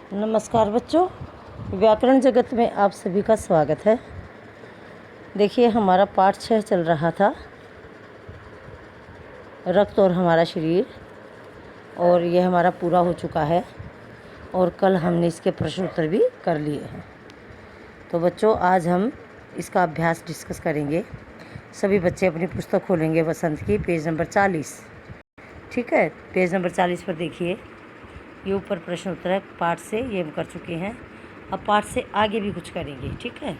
नमस्कार बच्चों, व्याकरण जगत में आप सभी का स्वागत है। देखिए, हमारा पाठ 6 चल रहा था, रक्त और हमारा शरीर, और ये हमारा पूरा हो चुका है और कल हमने इसके प्रश्न उत्तर भी कर लिए हैं। तो बच्चों, आज हम इसका अभ्यास डिस्कस करेंगे। सभी बच्चे अपनी पुस्तक खोलेंगे वसंत की, पेज नंबर 40। ठीक है, पेज नंबर 40 पर देखिए, ये ऊपर प्रश्न उत्तर है। पाठ से ये हम कर चुके हैं, अब पाठ से आगे भी कुछ करेंगे। ठीक है,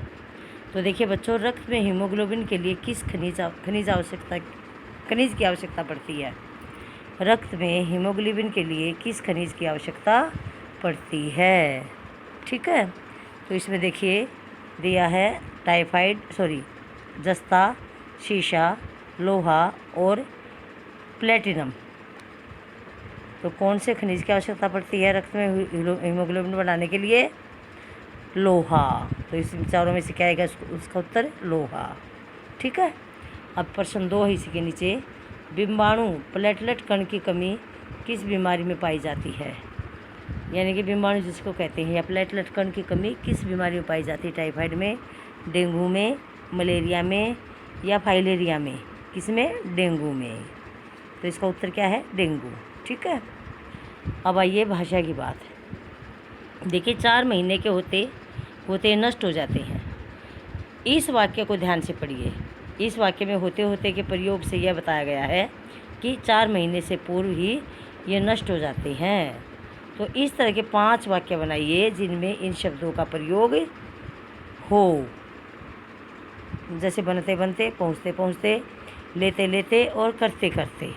तो देखिए बच्चों, रक्त में हीमोग्लोबिन के लिए किस खनिज की आवश्यकता पड़ती है? रक्त में हीमोग्लोबिन के लिए किस खनिज की आवश्यकता पड़ती है? ठीक है, तो इसमें देखिए दिया है जस्ता, शीशा, लोहा और प्लेटिनम। तो कौन से खनिज की आवश्यकता पड़ती है रक्त में हीमोग्लोबिन बनाने के लिए? लोहा। तो इस चारों में से क्या आएगा? उसका उत्तर लोहा। ठीक है, अब प्रश्न 2 है इसी के नीचे। बिंबाणु प्लेटलेट कण की कमी किस बीमारी में पाई जाती है? यानी कि बिंबाणु जिसको कहते हैं, या प्लेटलेट कण की कमी किस बीमारी में पाई जाती है? टाइफाइड में, डेंगू में, मलेरिया में या फाइलेरिया में? किसमें? डेंगू में। तो इसका उत्तर क्या है? डेंगू। ठीक है, अब आइए भाषा की बात। देखिए, 4 महीने के होते नष्ट हो जाते हैं। इस वाक्य को ध्यान से पढ़िए। इस वाक्य में होते होते के प्रयोग से यह बताया गया है कि 4 महीने से पूर्व ही ये नष्ट हो जाते हैं। तो इस तरह के 5 वाक्य बनाइए जिनमें इन शब्दों का प्रयोग हो, जैसे बनते बनते, पहुँचते पहुँचते, लेते लेते और करते करते।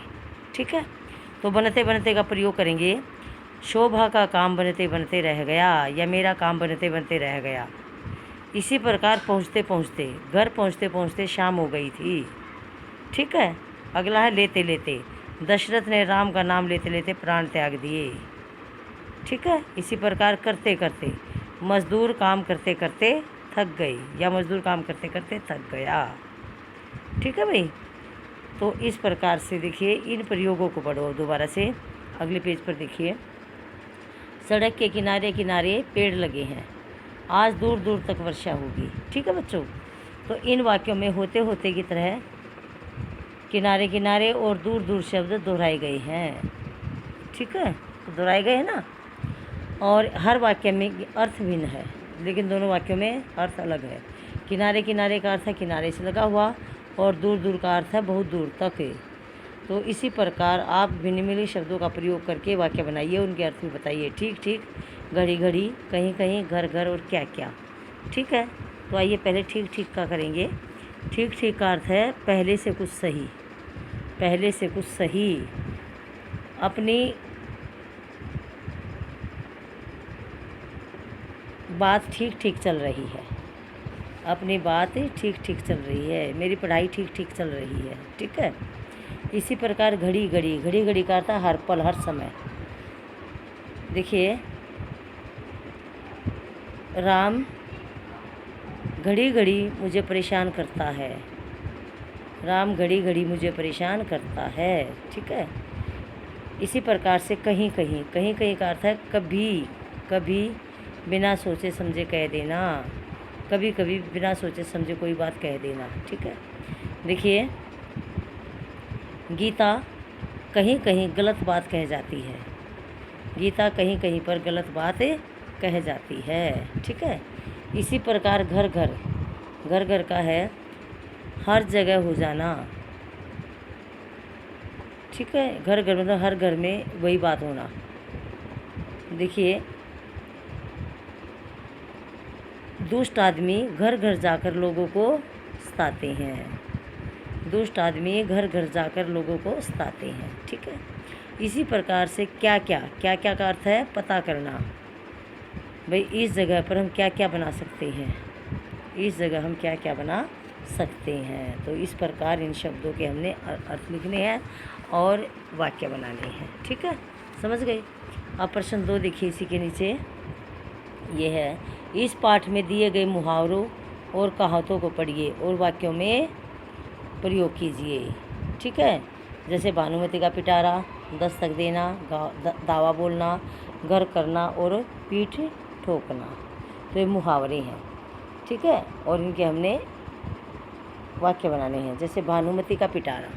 ठीक है, तो बनते बनते का प्रयोग करेंगे। शोभा का काम बनते बनते रह गया, या मेरा काम बनते बनते रह गया। इसी प्रकार पहुँचते पहुँचते, घर पहुँचते पहुँचते शाम हो गई थी। ठीक है, अगला है लेते लेते। दशरथ ने राम का नाम लेते लेते प्राण त्याग दिए। ठीक है, इसी प्रकार करते करते, मजदूर काम करते करते थक गई, या मजदूर काम करते करते थक गया। ठीक है भाई, तो इस प्रकार से देखिए इन प्रयोगों को पढ़ो दोबारा से। अगले पेज पर देखिए, सड़क के किनारे किनारे पेड़ लगे हैं, आज दूर दूर तक वर्षा होगी। ठीक है बच्चों, तो इन वाक्यों में होते होते की तरह किनारे किनारे और दूर दूर शब्द दोहराए गए हैं। ठीक है, तो दोहराए गए हैं ना, और हर वाक्य में अर्थ भिन्न है, लेकिन दोनों वाक्यों में अर्थ अलग है। किनारे किनारे का अर्थ है किनारे से लगा हुआ, और दूर दूर का अर्थ है बहुत दूर तक है। तो इसी प्रकार आप भिन्न मिली शब्दों का प्रयोग करके वाक्य बनाइए, उनके अर्थ भी बताइए। ठीक ठीक, घड़ी घड़ी, कहीं कहीं, घर घर और क्या क्या। ठीक है, तो आइए पहले ठीक ठीक का करेंगे। ठीक ठीक का अर्थ है पहले से कुछ सही, पहले से कुछ सही। अपनी बात ठीक ठीक चल रही है, अपनी बात ठीक ठीक चल रही है, मेरी पढ़ाई ठीक ठीक चल रही है। ठीक है, इसी प्रकार घड़ी घड़ी, घड़ी घड़ी का अर्थ है हर पल हर समय। देखिए, राम घड़ी घड़ी मुझे परेशान करता है, राम घड़ी घड़ी मुझे परेशान करता है। ठीक है, इसी प्रकार से कहीं कहीं, कहीं कहीं का अर्थ है कभी कभी बिना सोचे समझे कह देना, कभी कभी बिना सोचे समझे कोई बात कह देना। ठीक है, देखिए, गीता कहीं कहीं गलत बात कह जाती है, गीता कहीं कहीं पर गलत बात कह जाती है। ठीक है, इसी प्रकार घर घर, घर घर का है हर जगह हो जाना। ठीक है, घर घर मतलब हर घर में वही बात होना। देखिए, दुष्ट आदमी घर घर जाकर लोगों को सताते हैं, दुष्ट आदमी घर घर जाकर लोगों को सताते हैं। ठीक है, इसी प्रकार से क्या क्या, क्या क्या का अर्थ है पता करना। भाई इस जगह पर हम क्या क्या बना सकते हैं, इस जगह हम क्या क्या बना सकते हैं। तो इस प्रकार इन शब्दों के हमने अर्थ लिखने हैं और वाक्य बनाने हैं। ठीक है, समझ गए। अब प्रश्न 2 देखिए इसी के नीचे, ये है, इस पाठ में दिए गए मुहावरों और कहावतों को पढ़िए और वाक्यों में प्रयोग कीजिए। ठीक है, जैसे भानुमति का पिटारा, दस्तक देना, दावा बोलना, घर करना और पीठ ठोकना। तो ये मुहावरे हैं, ठीक है, और इनके हमने वाक्य बनाने हैं। जैसे भानुमति का पिटारा।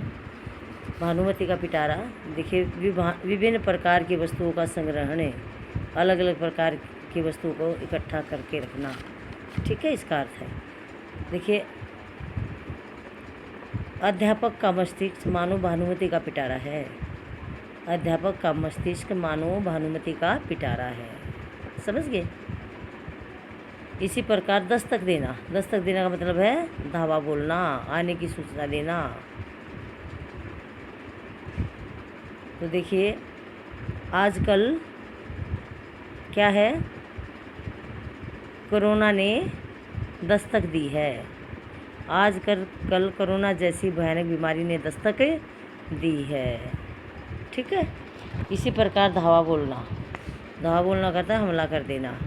भानुमति का पिटारा देखिए, विभिन्न प्रकार की वस्तुओं का संग्रहण है, अलग अलग प्रकार की वस्तुओं को इकट्ठा करके रखना, ठीक है, इसका अर्थ है। देखिए, अध्यापक का मस्तिष्क मानो भानुमति का पिटारा है। अध्यापक का मस्तिष्क मानो भानुमति का पिटारा है, समझ गए। इसी प्रकार दस्तक देना। दस्तक देना का मतलब है धावा बोलना, आने की सूचना देना। तो देखिए, आजकल क्या है, कोरोना ने दस्तक दी है। आजकल कोरोना जैसी भयानक बीमारी ने दस्तक दी है, ठीक है। इसी प्रकार धावा बोलना। धावा बोलना करता है हमला कर देना।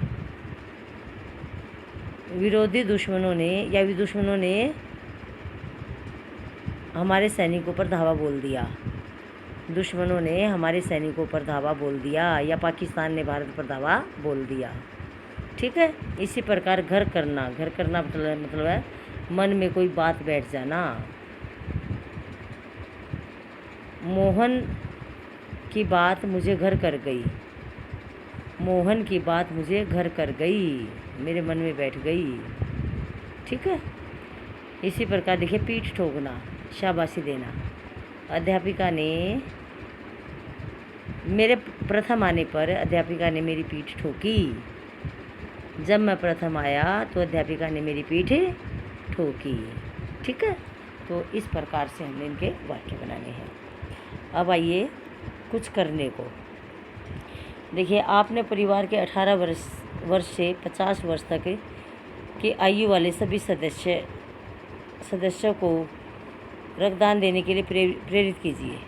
विरोधी दुश्मनों ने हमारे सैनिकों पर धावा बोल दिया। दुश्मनों ने हमारे सैनिकों पर धावा बोल दिया, या पाकिस्तान ने भारत पर धावा बोल दिया, ठीक है। इसी प्रकार घर करना। घर करना मतलब है मन में कोई बात बैठ जाना। मोहन की बात मुझे घर कर गई। मोहन की बात मुझे घर कर गई, मेरे मन में बैठ गई, ठीक है। इसी प्रकार देखिए, पीठ ठोकना, शाबाशी देना। अध्यापिका ने मेरे प्रथम आने पर अध्यापिका ने मेरी पीठ ठोकी। जब मैं प्रथम आया तो अध्यापिका ने मेरी पीठ ठोकी, ठीक है। तो इस प्रकार से हमने इनके वाक्य बनाने हैं। अब आइए कुछ करने को। देखिए, आपने परिवार के 18 वर्ष से 50 वर्ष तक की आयु वाले सभी सदस्यों को रक्तदान देने के लिए प्रेरित कीजिए।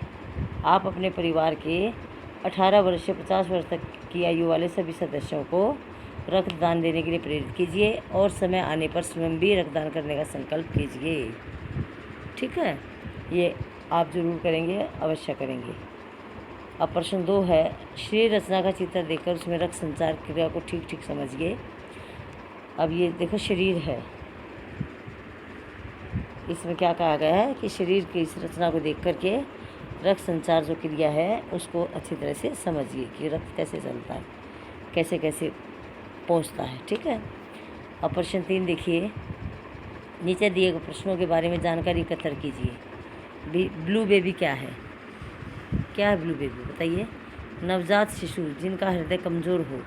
आप अपने परिवार के 18 वर्ष से 50 वर्ष तक की आयु वाले सभी सदस्यों को रक्तदान देने के लिए प्रेरित कीजिए और समय आने पर स्वयं भी रक्तदान करने का संकल्प कीजिए, ठीक है। ये आप जरूर करेंगे, अवश्य करेंगे। अब प्रश्न 2 है, शरीर रचना का चित्र देखकर उसमें रक्त संचार क्रिया को ठीक ठीक समझिए। अब ये देखो, शरीर है, इसमें क्या कहा गया है कि शरीर की इस रचना को देख करके रक्त संचार जो क्रिया है उसको अच्छी तरह से समझिए कि रक्त कैसे चलता है, कैसे कैसे पहुंचता है, ठीक है। अब प्रश्न 3 देखिए, नीचे दिए गए प्रश्नों के बारे में जानकारी एकत्र कीजिए। ब्लू बेबी क्या है? क्या है ब्लू बेबी, बताइए। नवजात शिशु जिनका हृदय कमज़ोर हो,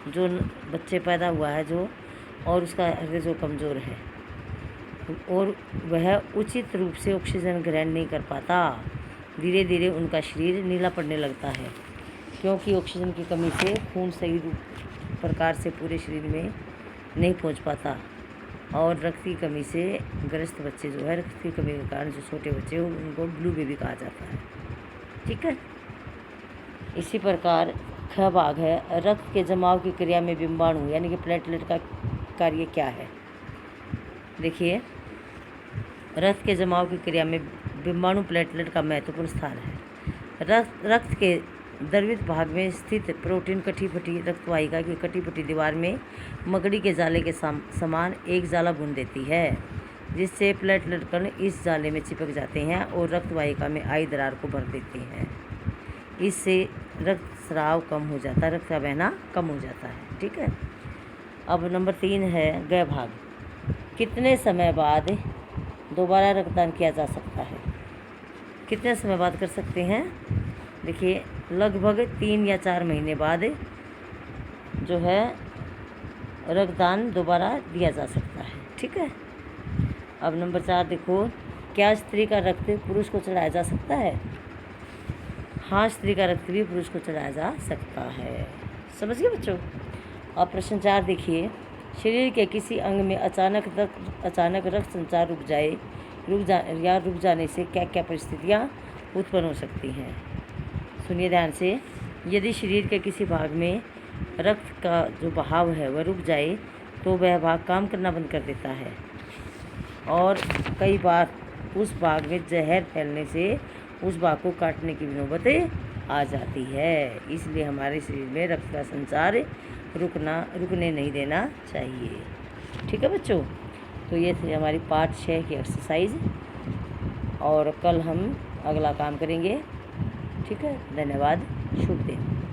जो बच्चे पैदा हुआ है जो, और उसका हृदय जो कमज़ोर है और वह उचित रूप से ऑक्सीजन ग्रहण नहीं कर पाता, धीरे धीरे उनका शरीर नीला पड़ने लगता है, क्योंकि ऑक्सीजन की कमी से खून सही प्रकार से पूरे शरीर में नहीं पहुंच पाता, और रक्त की कमी से ग्रस्त बच्चे जो है, रक्त की कमी के कारण जो छोटे बच्चे हो, उनको ब्लू बेबी कहा जाता है, ठीक है। इसी प्रकार ख भाग है, रक्त के जमाव की क्रिया में बिंबाणु यानी कि प्लेटलेट का कार्य क्या है? देखिए, रक्त के जमाव की क्रिया में बिंबाणु प्लेटलेट का महत्वपूर्ण स्थान है। रक्त के द्रवित भाग में स्थित प्रोटीन कटीपटी रक्तवाहिका की कटीपटी दीवार में मकड़ी के जाले के समान एक जाला बुन देती है, जिससे प्लेटलेट कण इस जाले में चिपक जाते हैं और रक्तवाहिका में आई दरार को भर देते हैं। इससे रक्तस्राव कम हो जाता है, रक्त का बहना कम हो जाता है, ठीक है। अब नंबर 3 है ग भाग, कितने समय बाद दोबारा रक्तदान किया जा सकता है? कितने समय बाद कर सकते हैं? देखिए, लगभग 3 या 4 महीने बाद जो है रक्तदान दोबारा दिया जा सकता है, ठीक है। अब नंबर 4 देखो, क्या स्त्री का रक्त पुरुष को चढ़ाया जा सकता है? हाँ, स्त्री का रक्त भी पुरुष को चढ़ाया जा सकता है, समझ गए बच्चों। अब प्रश्न 4 देखिए, शरीर के किसी अंग में अचानक रक्त संचार रुक जाने से क्या क्या परिस्थितियाँ उत्पन्न हो सकती हैं? सुनिए ध्यान से। यदि शरीर के किसी भाग में रक्त का जो बहाव है वह रुक जाए तो वह भाग काम करना बंद कर देता है, और कई बार उस भाग में जहर फैलने से उस भाग को काटने की भी नौबत आ जाती है। इसलिए हमारे शरीर में रक्त का संचार रुकने नहीं देना चाहिए। ठीक है बच्चों, तो ये थी हमारी पार्ट 6 की एक्सरसाइज, और कल हम अगला काम करेंगे। ठीक है, धन्यवाद, शुभ दिन।